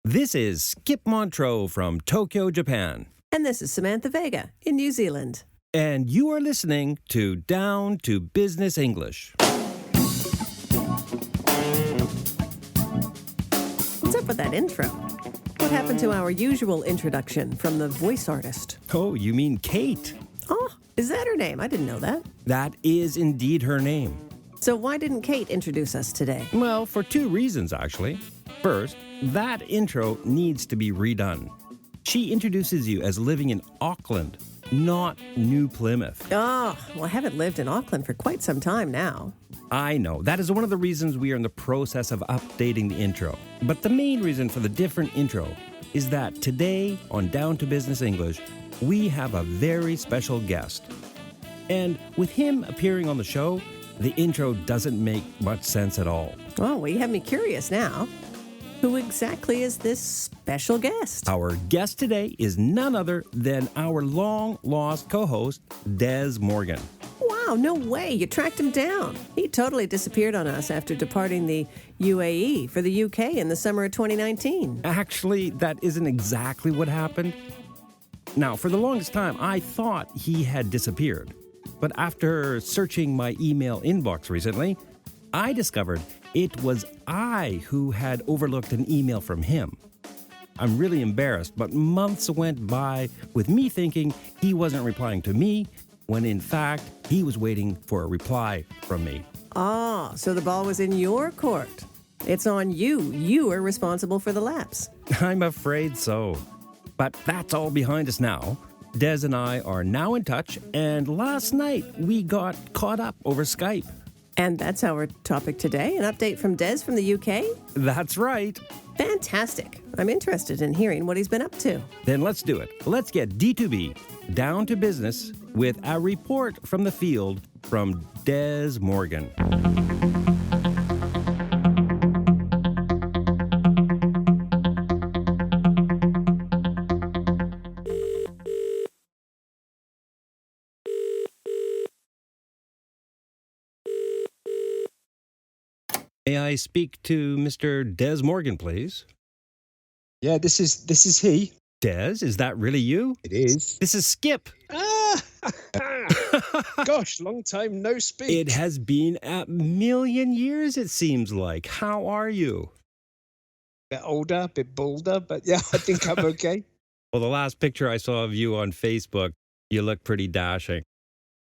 This is Skip Montreux from Tokyo, Japan. And this is Samantha Vega in New Zealand. And you are listening to Down to Business English. What's up with that intro? What happened to our usual introduction from the voice artist? Oh, you mean Kate? Oh, is that her name? I didn't know that. That is indeed her name. So why didn't Kate introduce us today? Well, for two reasons, actually. First, that intro needs to be redone. She introduces you as living in Auckland, not New Plymouth. Oh, well, I haven't lived in Auckland for quite some time now. I know. That is one of the reasons we are in the process of updating the intro. But the main reason for the different intro is that today on Down to Business English, we have a very special guest. And with him appearing on the show, the intro doesn't make much sense at all. Well, you have me curious now. Who exactly is this special guest? Our guest today is none other than our long-lost co-host, Dez Morgan. Wow, no way. You tracked him down. He totally disappeared on us after departing the UAE for the UK in the summer of 2019. Actually, that isn't exactly what happened. Now, for the longest time, I thought he had disappeared. But after searching my email inbox recently, I discovered it was I who had overlooked an email from him. I'm really embarrassed, but months went by with me thinking he wasn't replying to me, when in fact, he was waiting for a reply from me. Ah, so the ball was in your court. It's on you. You are responsible for the lapse. I'm afraid so. But that's all behind us now. Dez and I are now in touch, and last night we got caught up over Skype. And that's our topic today, an update from Dez from the UK? That's right. Fantastic. I'm interested in hearing what he's been up to. Then let's do it. Let's get D2B, down to business, with a report from the field from Dez Morgan. May I speak to Mr. Dez Morgan, please? Yeah, this is he. Dez, is that really you? It is. This is Skip. Gosh, long time no speak. It has been a million years, it seems like. How are you? Bit older, a bit bolder, but yeah, I think I'm okay. Well, the last picture I saw of you on Facebook, you look pretty dashing.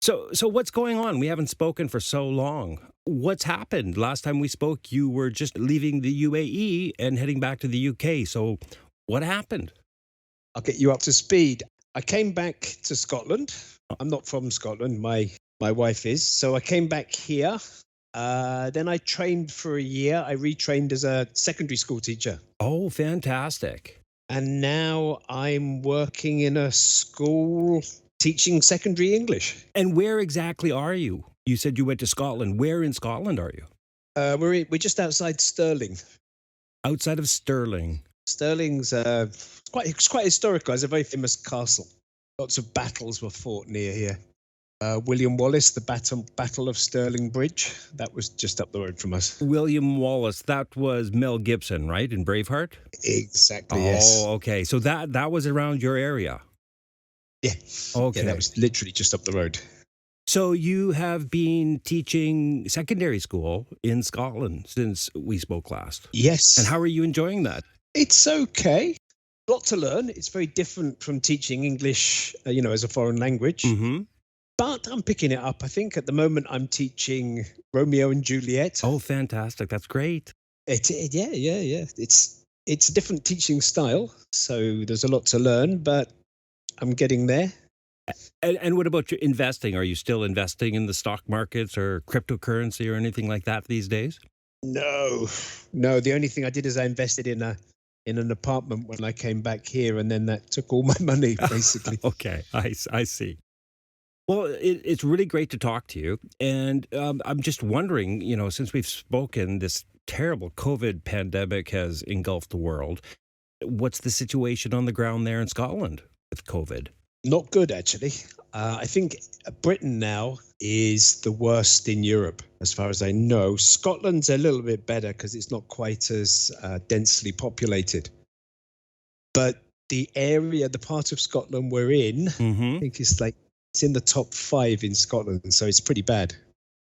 So what's going on? We haven't spoken for so long. What's happened? Last time we spoke, you were just leaving the UAE and heading back to the UK. So what happened? I'll get you up to speed. I came back to Scotland. I'm not from Scotland. My wife is. So I came back here. Then I trained for a year. I retrained as a secondary school teacher. Oh, fantastic. And now I'm working in a school teaching secondary English. And where exactly are you? You said you went to Scotland. Where in Scotland are you? We're just outside Stirling. Outside of Stirling. Stirling's it's quite historical. It's a very famous castle. Lots of battles were fought near here. William Wallace, the Battle of Stirling Bridge, that was just up the road from us. William Wallace, that was Mel Gibson, right, in Braveheart? Exactly, yes. Oh, okay. So that was around your area? Yeah. Okay. Yeah, that was literally just up the road. So you have been teaching secondary school in Scotland since we spoke last. Yes. And how are you enjoying that? It's okay. A lot to learn. It's very different from teaching English, as a foreign language. Mm-hmm. But I'm picking it up. I think at the moment I'm teaching Romeo and Juliet. Oh, fantastic. That's great. Yeah. It's a different teaching style. So there's a lot to learn, but I'm getting there. And what about your investing? Are you still investing in the stock markets or cryptocurrency or anything like that these days? No. The only thing I did is I invested in an apartment when I came back here, and then that took all my money, basically. Okay, I see. Well, it's really great to talk to you. And I'm just wondering, since we've spoken, this terrible COVID pandemic has engulfed the world. What's the situation on the ground there in Scotland with COVID? Not good, actually. I think Britain now is the worst in Europe, as far as I know. Scotland's a little bit better because it's not quite as densely populated. But the area, the part of Scotland we're in, I Mm-hmm. think it's in the top 5 in Scotland, so it's pretty bad.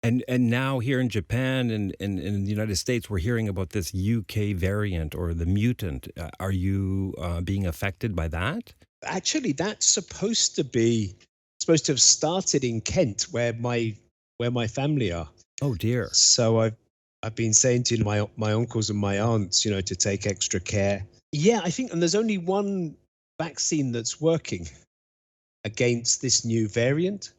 And now here in Japan and in the United States, we're hearing about this UK variant or the mutant. Are you being affected by that? Actually, that's supposed to have started in Kent, where my family are. Oh dear. So I've been saying to my uncles and my aunts, to take extra care. Yeah, I think, and there's only one vaccine that's working against this new variant.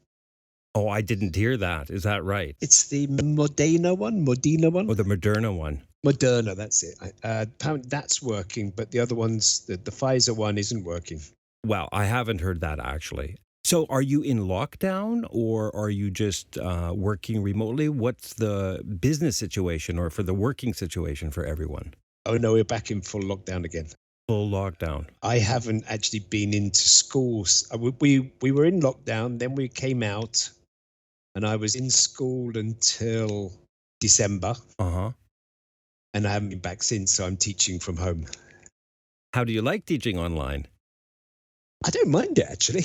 Oh, I didn't hear that. Is that right? It's the Modena one, Or the Moderna one? Moderna. That's it. Apparently that's working, but the other ones, the Pfizer one, isn't working. Well, I haven't heard that actually. So are you in lockdown or are you just working remotely? What's the business situation or for the working situation for everyone? Oh no, we're back in full lockdown again. Full lockdown. I haven't actually been into schools. We were in lockdown, then we came out, and I was in school until December, Uh-huh. and I haven't been back since. So I'm teaching from home. How do you like teaching online? I don't mind it actually.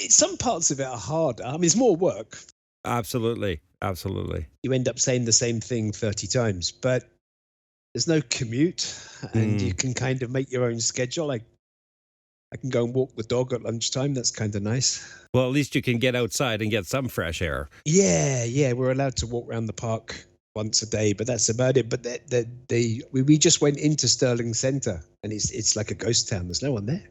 Some parts of it are harder. I mean, it's more work. Absolutely. Absolutely. You end up saying the same thing 30 times, but there's no commute, and you can kind of make your own schedule. I can go and walk the dog at lunchtime. That's kind of nice. Well, at least you can get outside and get some fresh air. Yeah, we're allowed to walk around the park once a day, but that's about it. But we just went into Stirling Centre, and it's like a ghost town. There's no one there.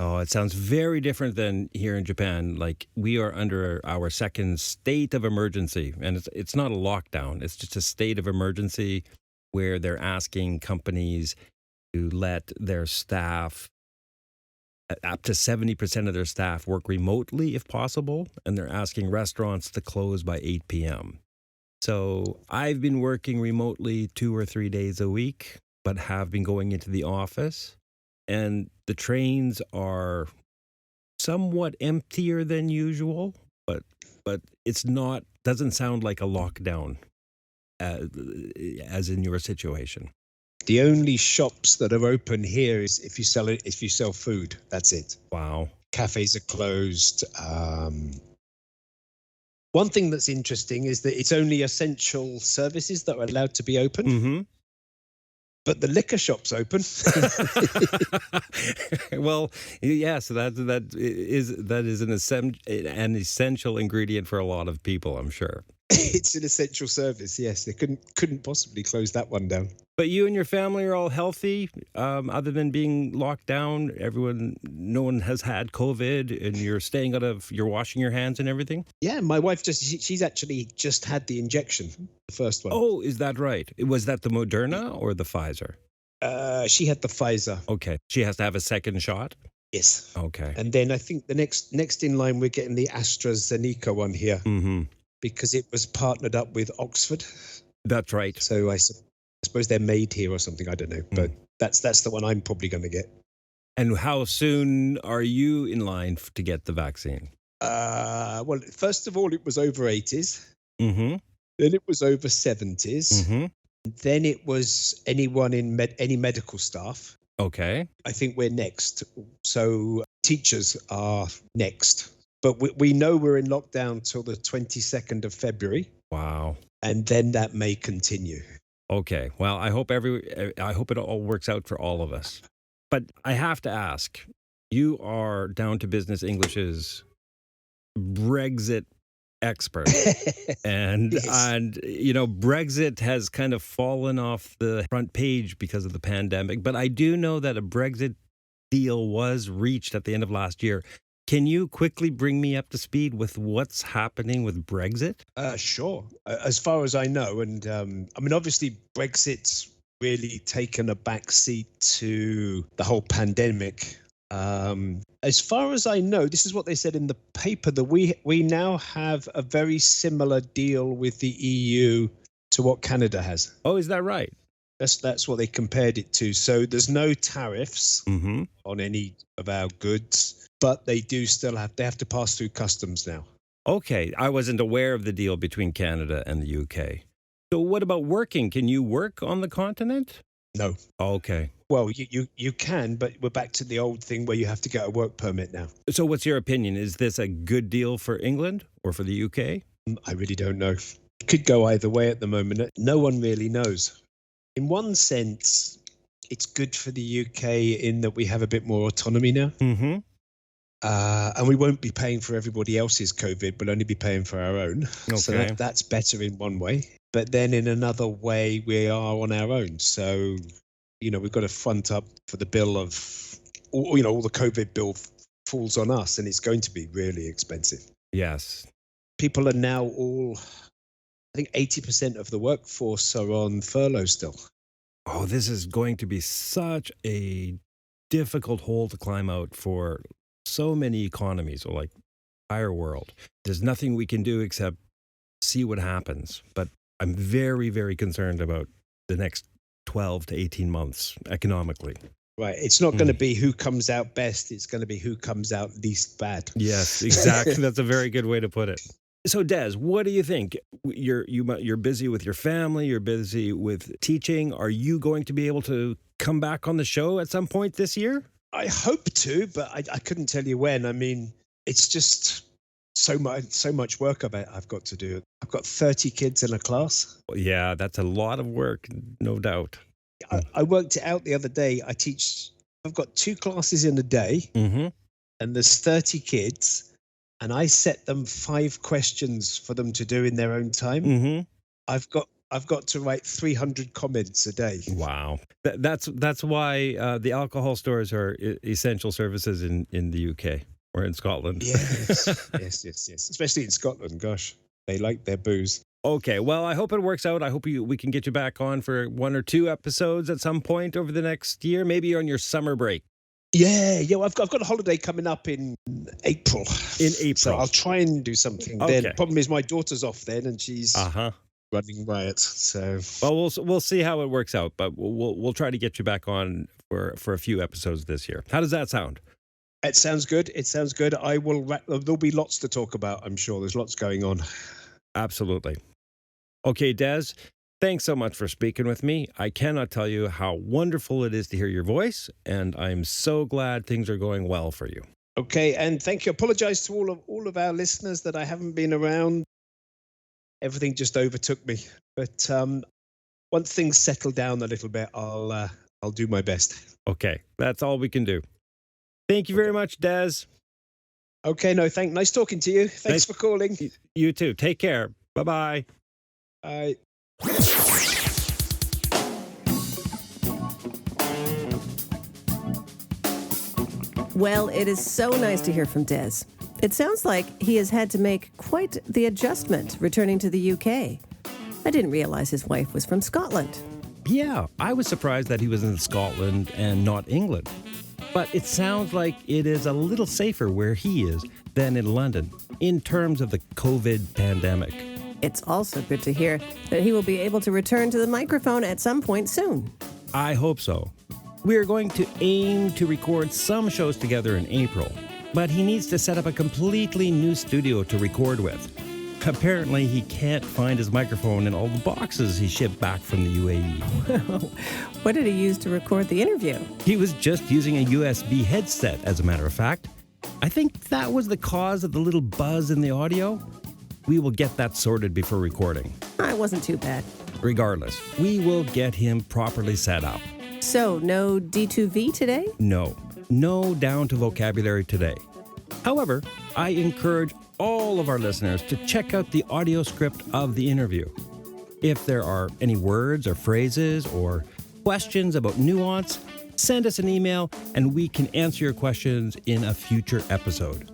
Oh, it sounds very different than here in Japan. Like we are under our second state of emergency, and it's not a lockdown. It's just a state of emergency where they're asking companies to let their staff, up to 70% of their staff, work remotely if possible, and they're asking restaurants to close by 8 p.m. So I've been working remotely 2 or 3 days a week, but have been going into the office. And the trains are somewhat emptier than usual, but it's not, doesn't sound like a lockdown as in your situation. The only shops that are open here is if you sell food. That's it. Wow. Cafes are closed. One thing that's interesting is that it's only essential services that are allowed to be open. Mm-hmm. But the liquor shop's open. Well, yeah, so that is an essential ingredient for a lot of people, I'm sure. It's an essential service. Yes, they couldn't possibly close that one down. But you and your family are all healthy, other than being locked down. No one has had COVID, and you're washing your hands and everything. Yeah, my wife she's actually just had the injection, the first one. Oh, is that right? Was that the Moderna or the Pfizer? She had the Pfizer. Okay, she has to have a second shot. Yes. Okay. And then I think the next in line we're getting the AstraZeneca one here, because it was partnered up with Oxford. That's right. So I suppose they're made here or something. I don't know, but that's the one I'm probably going to get. And how soon are you in line to get the vaccine? Well, first of all, it was over 80s. Mm-hmm. Then it was over 70s. Mm-hmm. Then it was anyone in any medical staff. Okay. I think we're next. So teachers are next. But we know we're in lockdown till the 22nd of February. Wow. And then that may continue. Okay. Well, I hope it all works out for all of us. But I have to ask, you are Down to Business English's Brexit expert. And Yes. Brexit has kind of fallen off the front page because of the pandemic, but I do know that a Brexit deal was reached at the end of last year. Can you quickly bring me up to speed with what's happening with Brexit? Sure. As far as I know, and I mean, obviously, Brexit's really taken a back seat to the whole pandemic. As far as I know, this is what they said in the paper, that we now have a very similar deal with the EU to what Canada has. Oh, is that right? That's what they compared it to. So there's no tariffs on any of our goods, but they have to pass through customs now. Okay, I wasn't aware of the deal between Canada and the UK. So what about working? Can you work on the continent? No. Okay. Well, you can, but we're back to the old thing where you have to get a work permit now. So what's your opinion? Is this a good deal for England or for the UK? I really don't know. It could go either way at the moment. No one really knows. In one sense, it's good for the UK in that we have a bit more autonomy now. Mm-hmm. And we won't be paying for everybody else's COVID, we'll only be paying for our own. Okay. So that's better in one way. But then in another way, we are on our own. So, we've got to front up for the bill of, all the COVID bill falls on us, and it's going to be really expensive. Yes. People are now I think 80% of the workforce are on furlough still. Oh, this is going to be such a difficult hole to climb out for so many economies, or like entire world. There's nothing we can do except see what happens. But I'm very, very concerned about the next 12 to 18 months economically. Right. It's not going to be who comes out best. It's going to be who comes out least bad. Yes, exactly. That's a very good way to put it. So, Dez, what do you think? You're busy with your family. You're busy with teaching. Are you going to be able to come back on the show at some point this year? I hope to, but I couldn't tell you when. I mean, it's just so much work I've got to do. I've got 30 kids in a class. Well, yeah, that's a lot of work, no doubt. I worked it out the other day. I've got 2 classes in a day, Mm-hmm. and there's 30 kids, and I set them 5 questions for them to do in their own time. Mm-hmm. I've got to write 300 comments a day. Wow. That's why the alcohol stores are essential services in the UK or in Scotland. Yes, yes. Especially in Scotland. Gosh, they like their booze. Okay, well, I hope it works out. I hope we can get you back on for 1 or 2 episodes at some point over the next year, maybe on your summer break. Yeah. I've got a holiday coming up in April. So I'll try and do something then. Problem is my daughter's off then, and she's running riot. So well, we'll see how it works out, but we'll try to get you back on for a few episodes this year. How does that sound? It sounds good. I will. There'll be lots to talk about. I'm sure there's lots going on. Absolutely. Okay, Dez, thanks so much for speaking with me. I cannot tell you how wonderful it is to hear your voice, and I'm so glad things are going well for you. Okay, and thank you. Apologize to all of our listeners that I haven't been around. Everything just overtook me. But once things settle down a little bit, I'll do my best. Okay, that's all we can do. Thank you very much, Dez. Okay, nice talking to you. Thanks for calling. You too. Take care. Bye-bye. Bye. Well, it is so nice to hear from Dez. It sounds like he has had to make quite the adjustment returning to the UK. I didn't realize his wife was from Scotland. Yeah, I was surprised that he was in Scotland and not England. But it sounds like it is a little safer where he is than in London in terms of the COVID pandemic. It's also good to hear that he will be able to return to the microphone at some point soon. I hope so. We are going to aim to record some shows together in April, but he needs to set up a completely new studio to record with. Apparently, he can't find his microphone in all the boxes he shipped back from the UAE. What did he use to record the interview? He was just using a USB headset, as a matter of fact. I think that was the cause of the little buzz in the audio. We will get that sorted before recording. It wasn't too bad. Regardless, we will get him properly set up. So, no D2V today? No down to vocabulary today. However, I encourage all of our listeners to check out the audio script of the interview. If there are any words or phrases or questions about nuance, send us an email and we can answer your questions in a future episode.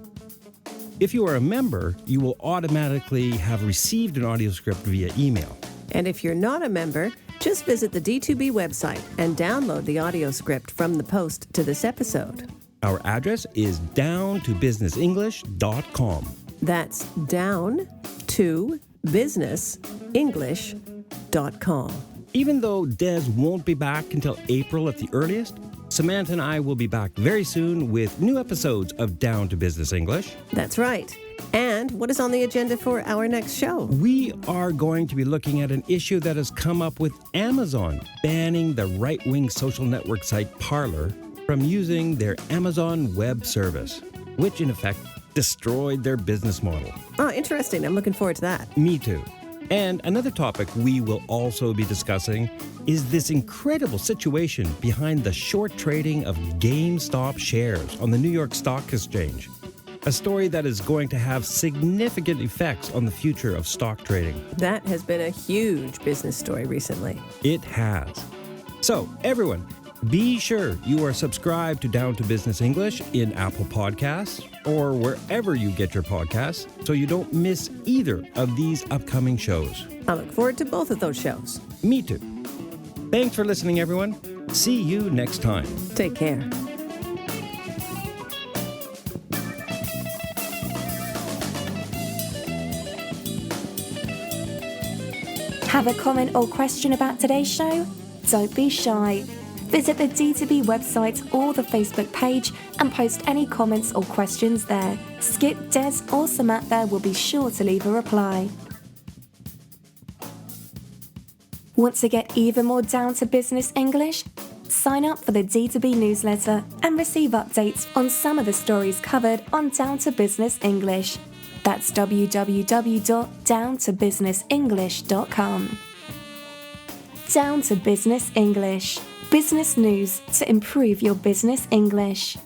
If you are a member, you will automatically have received an audio script via email. And if you're not a member, just visit the D2B website and download the audio script from the post to this episode. Our address is down2businessenglish.com. That's down2businessenglish.com. Even though Dez won't be back until April at the earliest, Samantha and I will be back very soon with new episodes of Down to Business English. That's right. And what is on the agenda for our next show? We are going to be looking at an issue that has come up with Amazon banning the right-wing social network site Parler from using their Amazon Web Service, which in effect destroyed their business model. Oh, interesting. I'm looking forward to that. Me too. And another topic we will also be discussing is this incredible situation behind the short trading of GameStop shares on the New York Stock Exchange. A story that is going to have significant effects on the future of stock trading. That has been a huge business story recently. It has. So, everyone, be sure you are subscribed to Down to Business English in Apple Podcasts or wherever you get your podcasts so you don't miss either of these upcoming shows. I look forward to both of those shows. Me too. Thanks for listening, everyone. See you next time. Take care. Have a comment or question about today's show? Don't be shy. Visit the D2B website or the Facebook page and post any comments or questions there. Skip, Des, or Samantha will be sure to leave a reply. Want to get even more down to business English? Sign up for the D2B newsletter and receive updates on some of the stories covered on Down to Business English. That's www.downtobusinessenglish.com. Down to Business English. Business news to improve your business English.